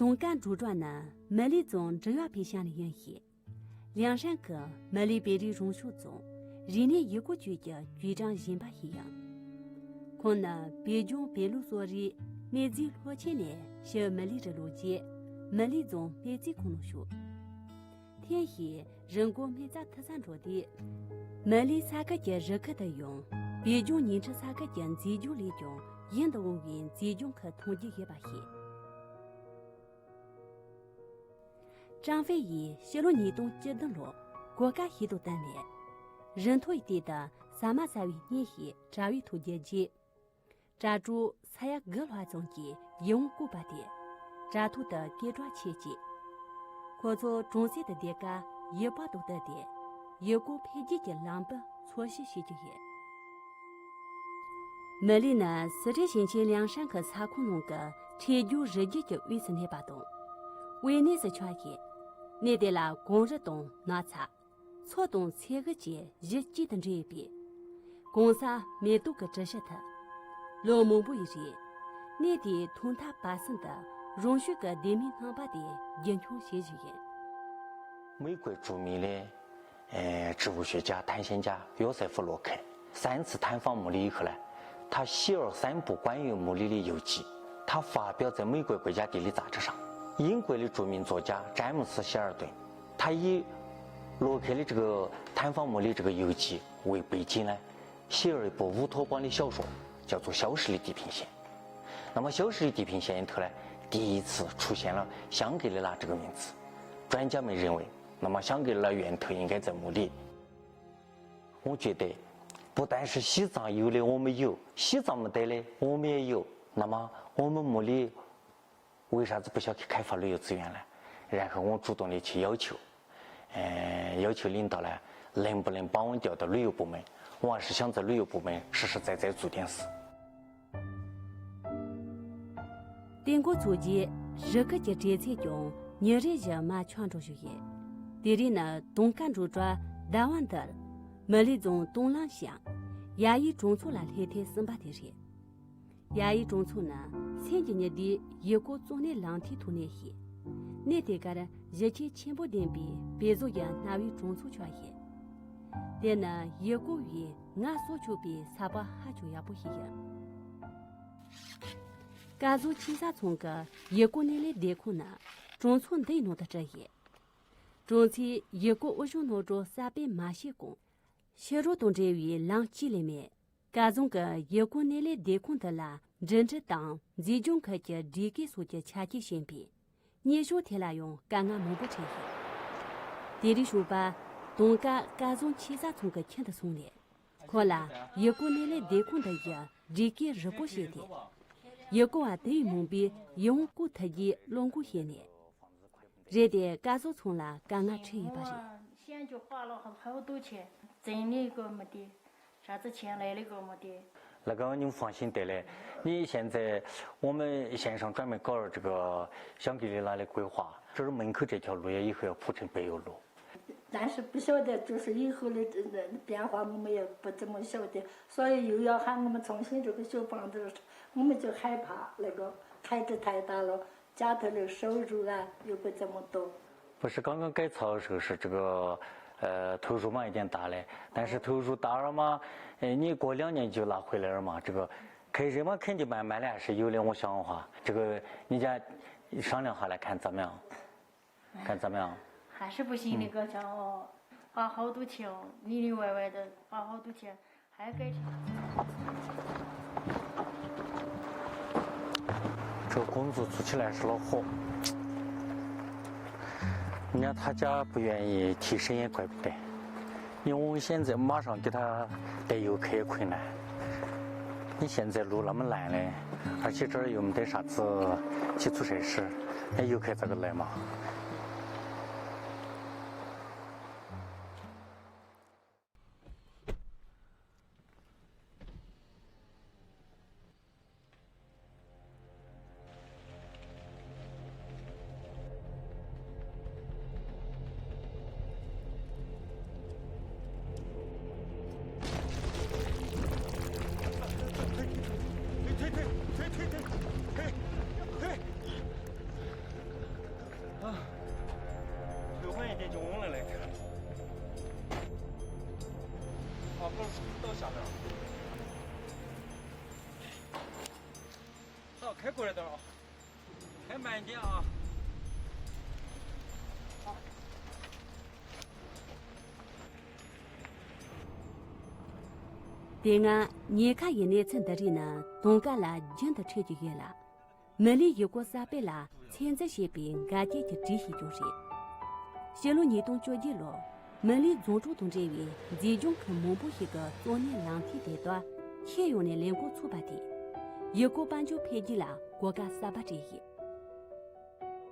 东干主转呢，美丽中只要比乡里人些，梁山科美丽别的荣学中，人类一个局的局长人把一样。可呢，别中别路所里，每季落前呢，是美丽的路街，美丽中每季可能说。天黑人工每在特产着的，美丽三个节日可的用，别中人吃三个节集中里中，印度文运集中可统计一把些。张飞以小路尼东接登路，国家许多单列，人头一地的三马三位年黑查于土阶级，查住采呀各乱中间用古巴的，查土的给抓切记。或做中西的迭个也把都得的，也过配几件两百错些些就业。美丽呢，是这星期两山可查库弄个全球日记就卫生那把动，为你是全业，你得啦公日东拿查，错动三个节日记的这一边，公司没多个这些的，老母不一日，你得同他八生的。容许个人民能把的英雄写语言。美国著名的植物学家、探险家约瑟夫·洛克3次探访墓里以后呢，他写了3部关于墓里的游记，他发表在美国国家地理杂志上。英国的著名作家詹姆斯·希尔顿，他以洛克的这个探访墓里这个游记为背景呢，写了一部乌托邦的小说，叫做《消失的地平线》。那么《消失的地平线》里头呢，第一次出现了香格里拉这个名字，专家们认为，那么香格里拉源头应该在墓里。我觉得，不但是西藏有的我们有，西藏没得的我们也有，那么我们墓里为啥子不想去开发旅游资源呢？然后我主动的去要求领导呢，能不能把我调到旅游部门？我还是想在旅游部门实实在在做点事。定国组织日个节这才中，年日日嘛全着学业。第二呢，东干主抓台湾的，美丽中东浪乡，亚裔种族来黑天生把的人。亚裔种族呢，前几年的一个做的两体图那些，那得个呢，日前全部点比别族人那位种族全些。但呢，一个月俺所求比差不还就也不一样。家族其他从个一个年来点空呢，中村得弄的这些，中期一个我就弄着300马些工，小着东这位两季里面，家中个一个年来点空的啦，人之当集中可接地给所接恰切先别，你说天来用刚刚没不成些，地里说吧，东家中其他从个钱的从来，可啦一个年来点空的也地给日不些的。一个啊，对于目标用古特技龙骨些年，热的甘肃从了刚刚吃一把人。现在就花了好多钱，挣的个没得，啥子钱来的个没得。那个你们放心得嘞，你现在我们县上专门搞了这个香格里拉的规划，就是门口这条路也以后要铺成柏油路。但是不晓得，就是以后的变化，我们也不怎么晓得，所以又要喊我们重新这个修房子，我们就害怕那个开支太大了，家头的收入啊又不怎么多。不是刚刚改造的时候是这个投入嘛有点大嘞，但是投入大了嘛，你过2年就拿回来了嘛，这个开支嘛肯定慢慢的还是有的，我想的话，这个你家商量下来看怎么样？看怎么样？还是不行那个叫花好多钱哦，里里外外的花好多钱，还要改。这个工作做起来是恼火，人家他家不愿意提升也怪不得，因为我现在马上给他带游客也困难。你现在路那么烂嘞，而且这儿又没得啥子基础设施，那游客咋个来嘛？过来点啊，开慢点啊。对岸年卡一年村的人呢，东干了真的车就远了，门里有个沙白了，现在些边俺姐就这些就是。小路你东脚一路，门里总主东这位，集中看目不一个多年两天的多，现用的两个粗把的，一个半就配给了国家沙巴这些。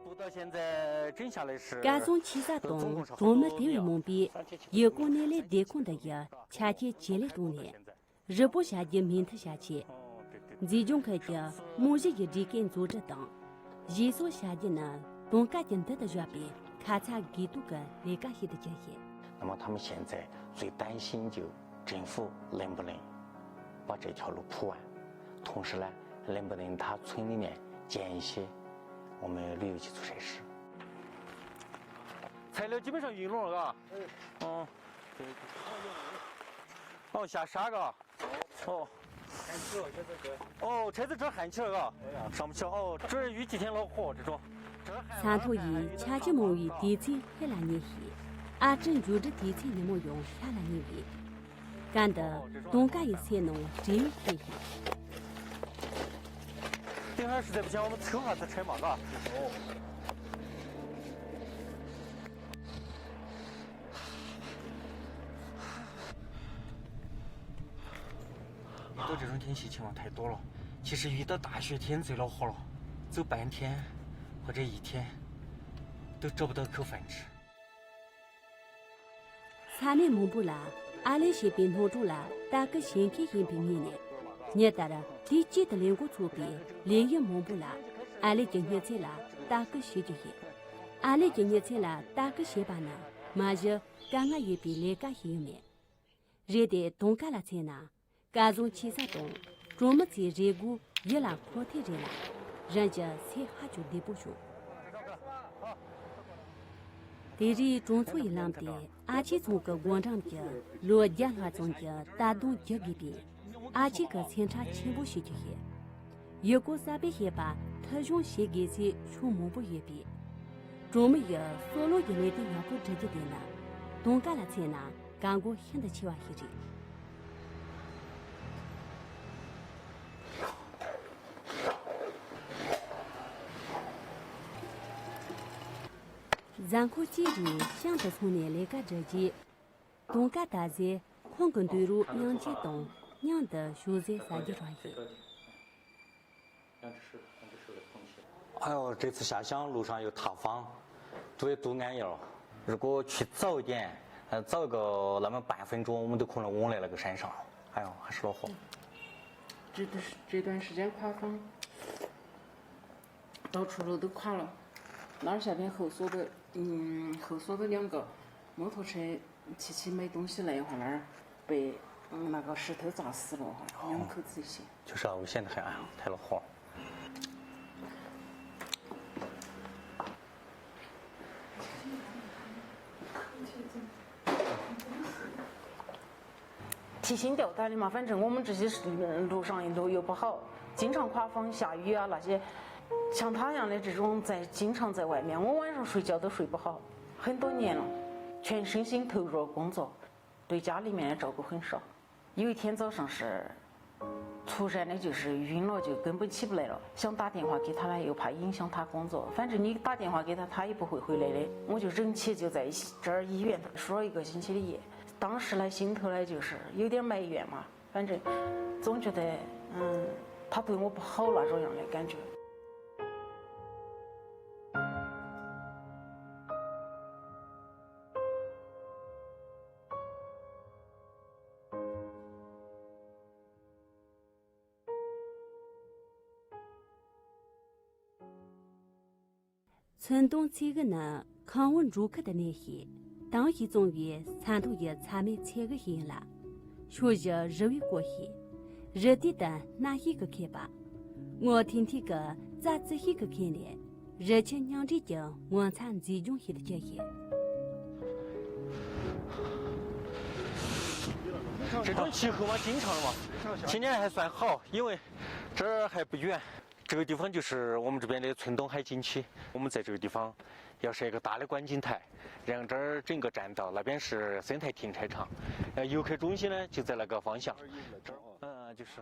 不到现在整下来是。俺从七沙东专门单位门边，一个年来电空的也，恰切接来中年。日不下去，明天下去。集中开的，每日一直跟组织等。一所下去呢，东家进得的这边，咔嚓给多个来干些的这些。那么他们现在最担心就政府能不能把这条路铺完，同时呢，能不能他村里面建一些我们旅游基础设施。材料基本上运拢了，嘎。嗯。哦，下沙嘎。哦。焊起了，现在这。哦，车子这焊起了，嘎。上不去了。哦，这是遇几天恼火这种。三头一恰起毛于地层海拉年黑，阿正就这地层的没用海拉年味，干的东干一些弄真黑黑。等会儿实在不行，我们抽下子车嘛，嘎。遇到这种天气情况太多了，其实遇到大雪天最恼火了，走半天或者一天都找不到口饭吃。3年蒙不啦，阿里些边弄住了，大个先天性病人呢。你打了第几的两个左边，连夜蒙不啦，阿里今年才了，大个学就些，阿里今年才了，大个学吧呢，马上刚刚一边来干些面，热的东干了才呢。家中七沙东，专门在热谷一拉阔天热了，人家才下就地不熟。但是中错一浪的，阿七从个广场的罗家拉中的大东脚给边，阿七个前场全部学就些，一个三百些把特种写给些出门不约边，专门一所罗一类的要不直接的呢，东干了才呢，干过现在起话些这。然后接着想着从年来个这些，东家大在矿根对路杨街东娘的修在三级专业。哎呦，这次下乡路上有塌方，都安逸了。如果去早一点，早个那么半分钟，我们都可能往来那个山上。哎呦，还是恼火。这段时间垮方，到处路都垮了。那儿下边后锁的2个摩托车骑买东西来一会儿，那儿被那个石头砸死了，2口子一些。就是啊，危险的很，哎呀，太恼火了。提心吊胆的嘛，反正我们这些路上路又不好，经常刮风下雨啊那些。像他样的这种经常在外面，我晚上睡觉都睡不好，很多年了，全身心投入工作，对家里面的照顾很少。有一天早上是突然的就是晕了，就根本起不来了，想打电话给他呢，又怕影响他工作，反正你打电话给他，他也不会回来的。我就忍气就在这儿医院输了1个星期的液，当时呢心头呢就是有点埋怨嘛，反正总觉得他对我不好那种样的感觉。村东这个呢，康文入客的那些，当时终于参头也参没3个人了，学着日语过去，热地的哪一个看吧？我听听个咋子一个看的，热情娘这讲我参集中些的这些。这种气候嘛，经常的嘛。今年还算好，因为这儿还不远，这个地方就是我们这边的村东海景区。我们在这个地方要设一个大的观景台，然后这儿整个栈道那边是生态停车场，游客中心呢就在那个方向。就是。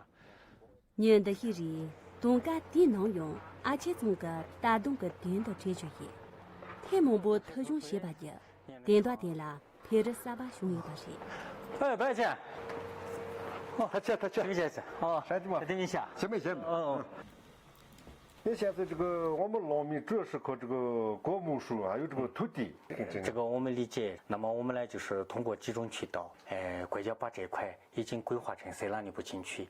年的一日，东家地能用，而且从个大东个电的解决业，天门部特种协把节，电到电啦，陪着三把兄弟把事。哎，白姐。他去，没见是。哦，山地嘛，等你下。先没见嘛。嗯。因为现在这个我们农民主要是靠这个果木树还有这个土地。这个我们理解。那么我们呢，就是通过几种渠道，国家把这块已经规划成色兰里部景区，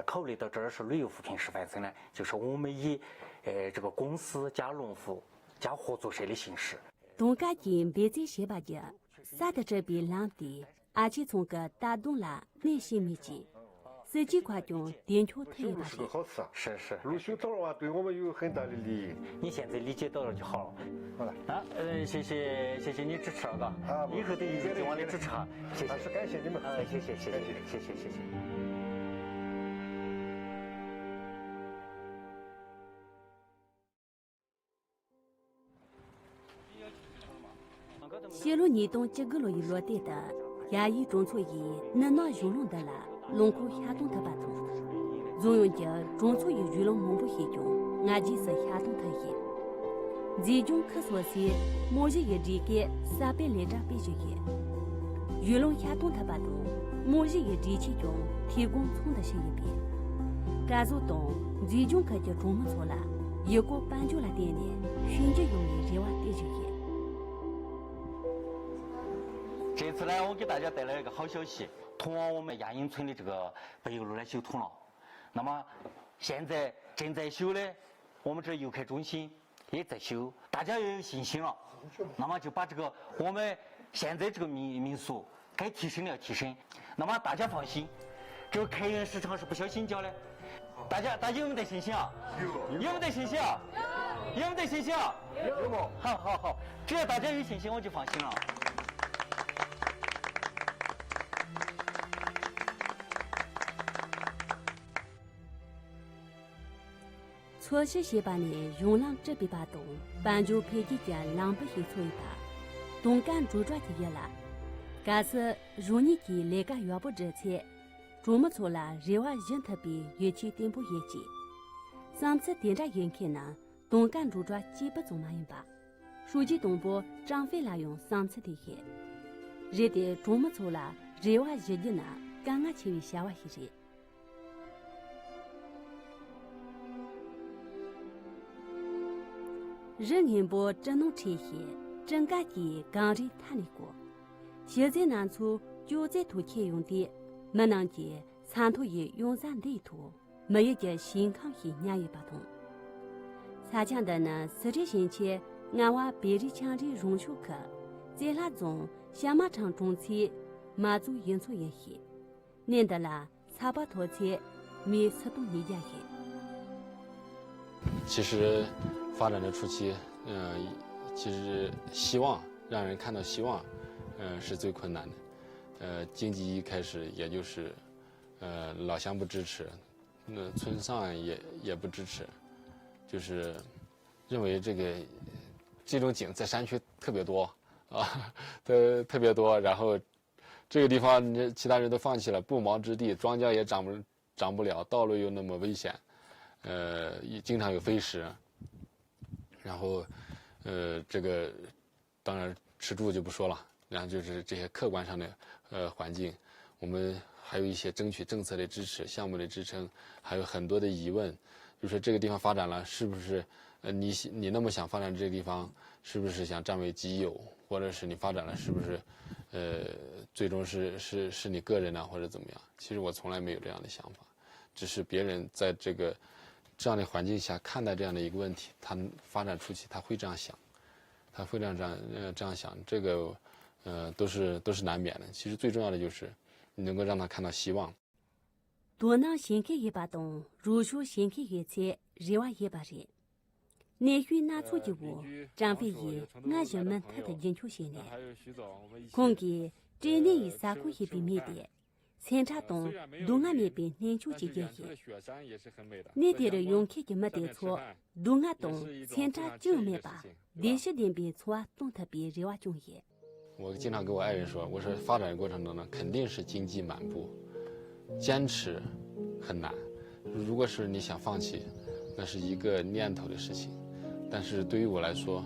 考虑到这儿是旅游扶贫示范村呢，就是我们以这个公司加农户加合作社的形式。东家近别在协把节，撒的这边浪地，而且从个大东啦内心密集。这几块种电球特别大是个好事啊，是。路修道路啊，对我们有很大的利益。你现在理解到了就好了。好了。啊，谢谢你支持了，嘎。啊，以后都一直对我的支持哈。谢谢。还是感谢你们。谢谢。泄露你东几个落一落地的，压抑中错一能拿用龙的了。龙口下动的把头，中用节中错有鱼龙蒙不黑中，俺就是下动的也。这种可说是每日一日给300来张必须也。鱼龙下动的把头，每日一日其中提供从的是一边。这就懂这种可就中没错了，一个半就了点点，寻着用于热瓦地就也。这次呢，我给大家带来一个好消息。通往我们亚营村的这个北邮路呢修通了，那么现在正在修的我们这游客中心也在修，大家要有信心了。那么就把这个我们现在这个民宿该提升的要提升，那么大家放心，这个客源市场是不小心交的，大家有没有得信心啊？有没有得信心啊？有没有得信心啊？有。好，只要大家有信心，我就放心了。措施些把呢，用浪这边把动，帮助配给间浪不黑错一把，动感主抓的也了。但是如你给那个月不这些，琢磨出了热瓦人特别乐器顶部业绩。上次点着眼看呢，动感主抓基本总满一把，书记东部张飞来用上次的也，热的琢磨出了热瓦日的呢，刚刚去下瓦一热。人人部只能这些，整个的刚人谈的过。现在南处就在土前用的，没能见长途也用上地图，没一件新康系年月不同。参强的呢，是这星期俺娃别的强的荣休课，在那中小马场中期马祖演出一些，念得了差不多前没吃动一家些。其实发展的初期，其实希望让人看到希望，是最困难的。经济一开始也就是，老乡不支持，村上也不支持，就是认为这种景在山区特别多啊，特别多。然后这个地方其他人都放弃了，不毛之地，庄稼也长不了，道路又那么危险。经常有飞石，然后，这个当然吃住就不说了，然后就是这些客观上的环境，我们还有一些争取政策的支持、项目的支撑，还有很多的疑问，就说这个地方发展了，是不是你那么想发展这个地方，是不是想占为己有，或者是你发展了，是不是最终是你个人呢，或者怎么样？其实我从来没有这样的想法，只是别人在这样的环境下看待这样的一个问题，他发展初期他会这样想，他会这样想，这个都是难免的。其实最重要的就是你能够让他看到希望。多能先开一把动，如数先开一切，热瓦一把热。内需拿出的物，张飞也俺人们他的研究些年，空给这年以3块一笔面的，参加东东岸面边研究几个月，那点的用开就没得错，东岸东参加就没吧，连续点边错东特别热话中业。我经常跟我爱人说，我说发展过程中呢，肯定是荆棘满布，坚持很难。如果是你想放弃，那是一个念头的事情。但是对于我来说，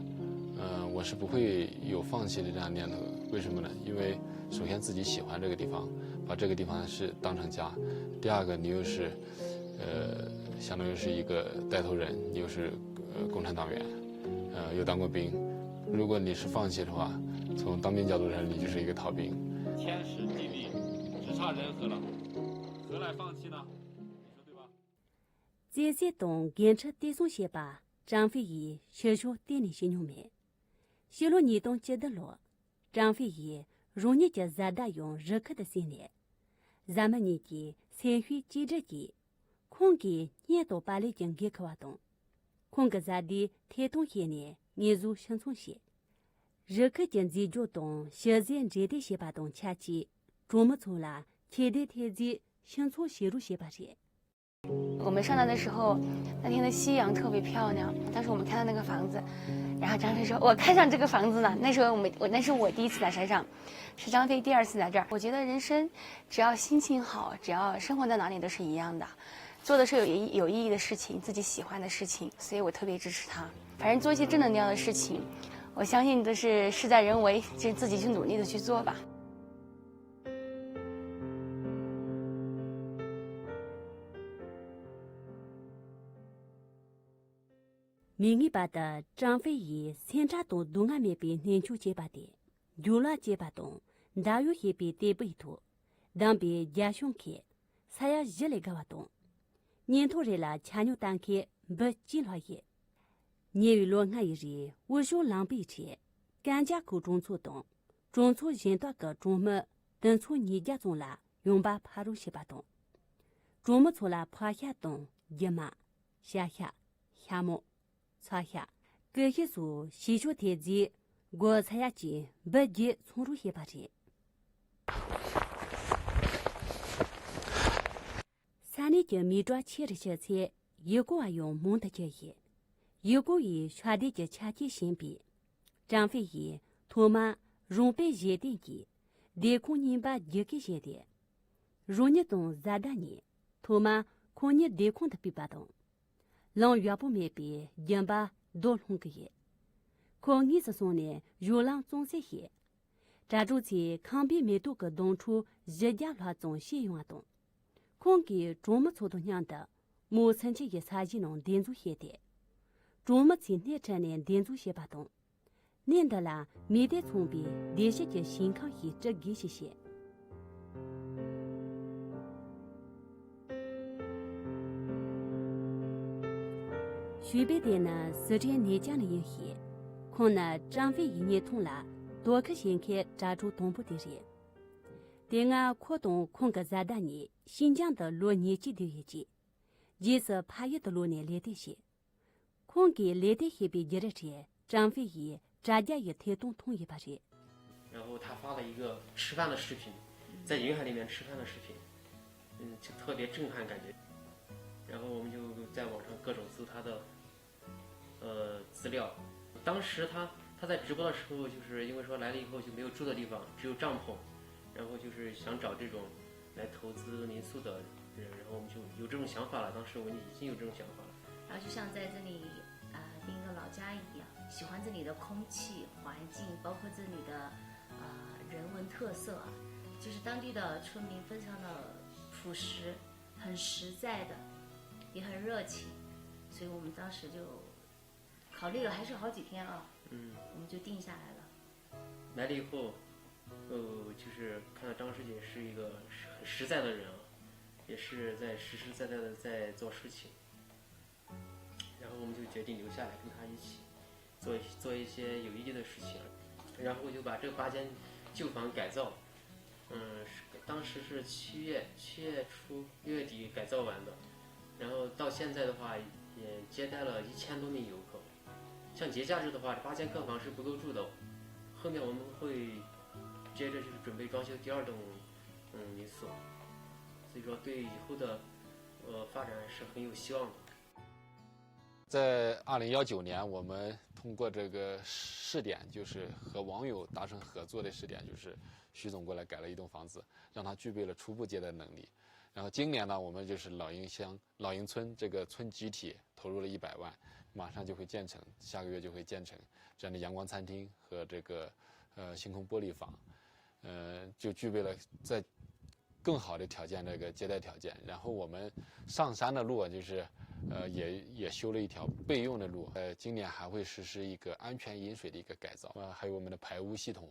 我是不会有放弃的这样念头。为什么呢？因为首先自己喜欢这个地方，把这个地方是当成家。第二个，你又是，相当于是一个带头人，你又是共产党员，又当过兵。如果你是放弃的话，从当兵角度上，你就是一个逃兵。天时地利，只差人和了，何来放弃呢？你说对吧？这些东坚持带送些吧，张飞仪学学店里些牛们，修了你东接的路，张飞仪容易就咱大用热克的心理，咱们年纪参与记者节，空给年度巴黎经给克瓦东，空个咱的台东些呢，年入生存些。热克经济活动现在热的些把东恰起，琢磨出来，天的天气生存陷入些把些。我们上来的时候，那天的夕阳特别漂亮。当时我们看到那个房子，然后张飞说：“我看上这个房子了。”那时候那是我第一次来山上，是张飞第二次来这儿。我觉得人生只要心情好，只要生活在哪里都是一样的，做的是有意义的事情，自己喜欢的事情，所以我特别支持他。反正做一些正能量的事情，我相信都是事在人为，就自己去努力的去做吧。明日把的张飞仪参加到东岸面边研究结巴的，有了结巴东，大约也被逮捕一头，当被家乡开，才要日来个活动，年头人了强牛单开不进了也，年月落俺一日，我说狼狈切，甘家口中错动，中错人多个中么，等错你家中啦，用把爬入些巴东，中么错啦爬下东，一马下下么。擦下，这些书细说天机，我才要进，不急从入些把这。三年就没抓起的小菜，一个用蒙的这些，一个以穿的就恰起身边。张飞爷托马容被热点的，得空人把一个些的，容易动热的呢，托马空你得空的比巴动。浪月不没别，人把多弄个嘢。可你是说呢？月浪总是些，扎住起抗比没多个东处，日家乱总些用动。空给专门操作样的，莫曾起一差一弄点住些的，专门今天这年点住些把动。念的啦，没得从别，连续就新康些这给些。徐北的呢，是这年讲的一些，可能张飞一年通了，多可先开抓住东部的人。对俺扩动空个咱的呢，新疆的罗年纪的一节，也是怕一的罗年来的些，空给来的些比一的些，张飞一大家也推动同一把人。然后他发了一个吃饭的视频，在云海里面吃饭的视频，就特别震撼感觉。然后我们就在网上各种搜他的资料。当时他在直播的时候，就是因为说来了以后就没有住的地方，只有帐篷，然后就是想找这种来投资民宿的人，然后我们就有这种想法了。当时我们已经有这种想法了。然后就像在这里跟一个老家一样，喜欢这里的空气环境，包括这里的人文特色啊，就是当地的村民非常的朴实，很实在的，也很热情，所以我们当时就考虑了，还是好几天啊，我们就定下来了。来了以后，就是看到张师姐是一个很实在的人啊，也是在实实在在的在做事情，然后我们就决定留下来跟她一起做一些有意义的事情，然后就把这个8间旧房改造，当时是7月初6月底改造完的，然后到现在的话也接待了1000多名游客。像节假日的话，这8间客房是不够住的，后面我们会接着就是准备装修第2栋民宿，所以说对以后的发展是很有希望的。在2019年，我们通过这个试点，就是和网友达成合作的试点，就是徐总过来改了一栋房子，让他具备了初步接待能力。然后今年呢，我们就是老营村这个村集体投入了100万，马上就会建成，下个月就会建成这样的阳光餐厅和这个星空玻璃房，就具备了在更好的条件这个接待条件。然后我们上山的路就是也修了一条备用的路，今年还会实施一个安全饮水的一个改造，还有我们的排污系统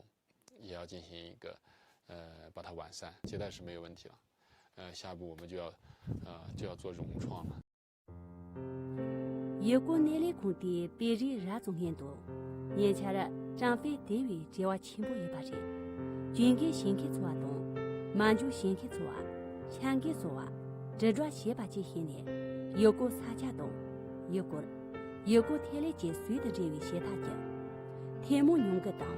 也要进行一个把它完善，接待是没有问题了。下一步我们就要做融创了。一个内里空的别人热衷很多，眼前的张飞单位只要全部100人，军给新开做动，满就新开做，强给做，这桩先把这些年，一个撒家动，一个天来接随的这位先他家，天幕用个当，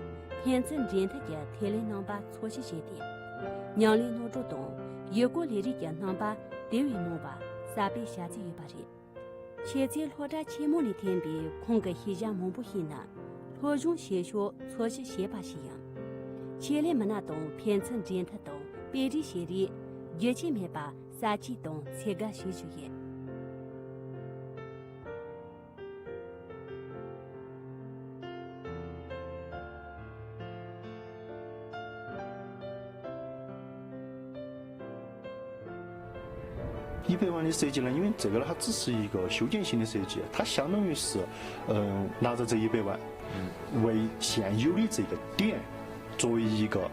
偏正人他家天来能把错些些的，娘里弄着动。一个来的家能把单位弄把3倍下子100人，前在落着前幕的天边空个黑家蒙不黑呢，落中先学错些先把西洋，前来没那动偏成人他动，别的些的一起没把3起动才个学学也。100万的设计呢，因为这个呢，它只是一个修建性的设计，它相当于是，拿着这100万，为现有的这个点作为一个，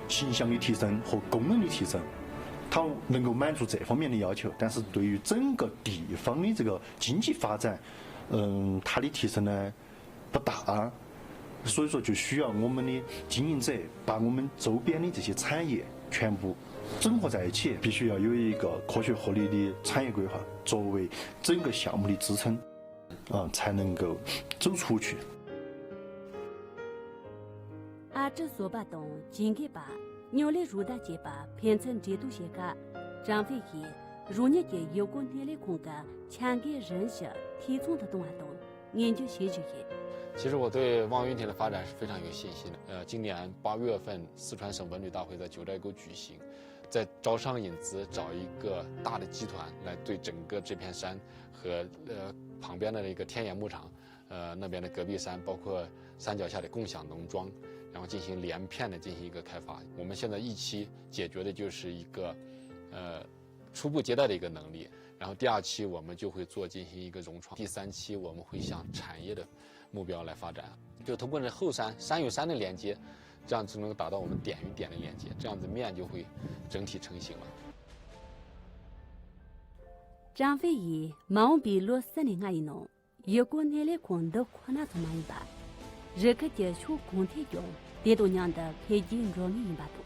形象的提升和功能的提升，它能够满足这方面的要求。但是对于整个地方的这个经济发展，它的提升呢不大，所以说就需要我们的经营者把我们周边的这些产业全部整合在一起，必须要有一个科学合理的产业规划作为整个项目的支撑，才能够走出去。阿这所把东今给把牛来入大街把偏成制度些个，张飞一如年间有过年来空个强给人设提倡的东啊东研究些就业。其实我对望云亭的发展是非常有信心的。今年8月份，四川省文旅大会在九寨沟举行，在招商引资，找一个大的集团来对整个这片山和旁边的那个天眼牧场，那边的戈壁山，包括山脚下的共享农庄，然后进行连片的进行一个开发。我们现在1期解决的就是一个初步接待的一个能力，然后第2期我们就会进行一个融创，第3期我们会向产业的目标来发展，就通过这后山与山的连接，这样就能达到我们点与点的连接，这样子面就会整体成型了。张飞一忙比罗森林阿一弄，一个年来空的困难从哪一把，热个接触空体用，电动娘的配件容易一把多，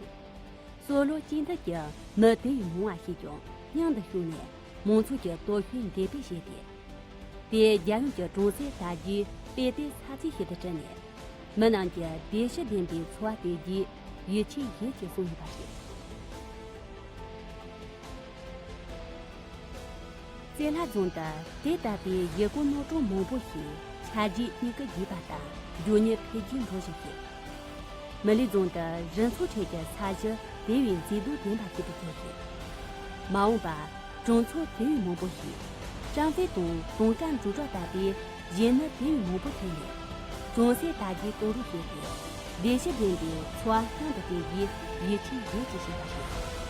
所罗金的家没对于木啊些用，娘的兄弟，蒙出家多训点比些点，别家用家中山大局。别的差这些的这年，没能家别些点比错别的，一切也就送100人。在那中的对大的一个脑中蒙不起，差距一个100大，有年配进多些些。没里中的人出车的差距，对于制度点把这个条件，马五把中错对于蒙不起，张飞东干主张大的。人呢对于目不听的，中山大街公路学的，联系点的错向的定义，一切也只是个事。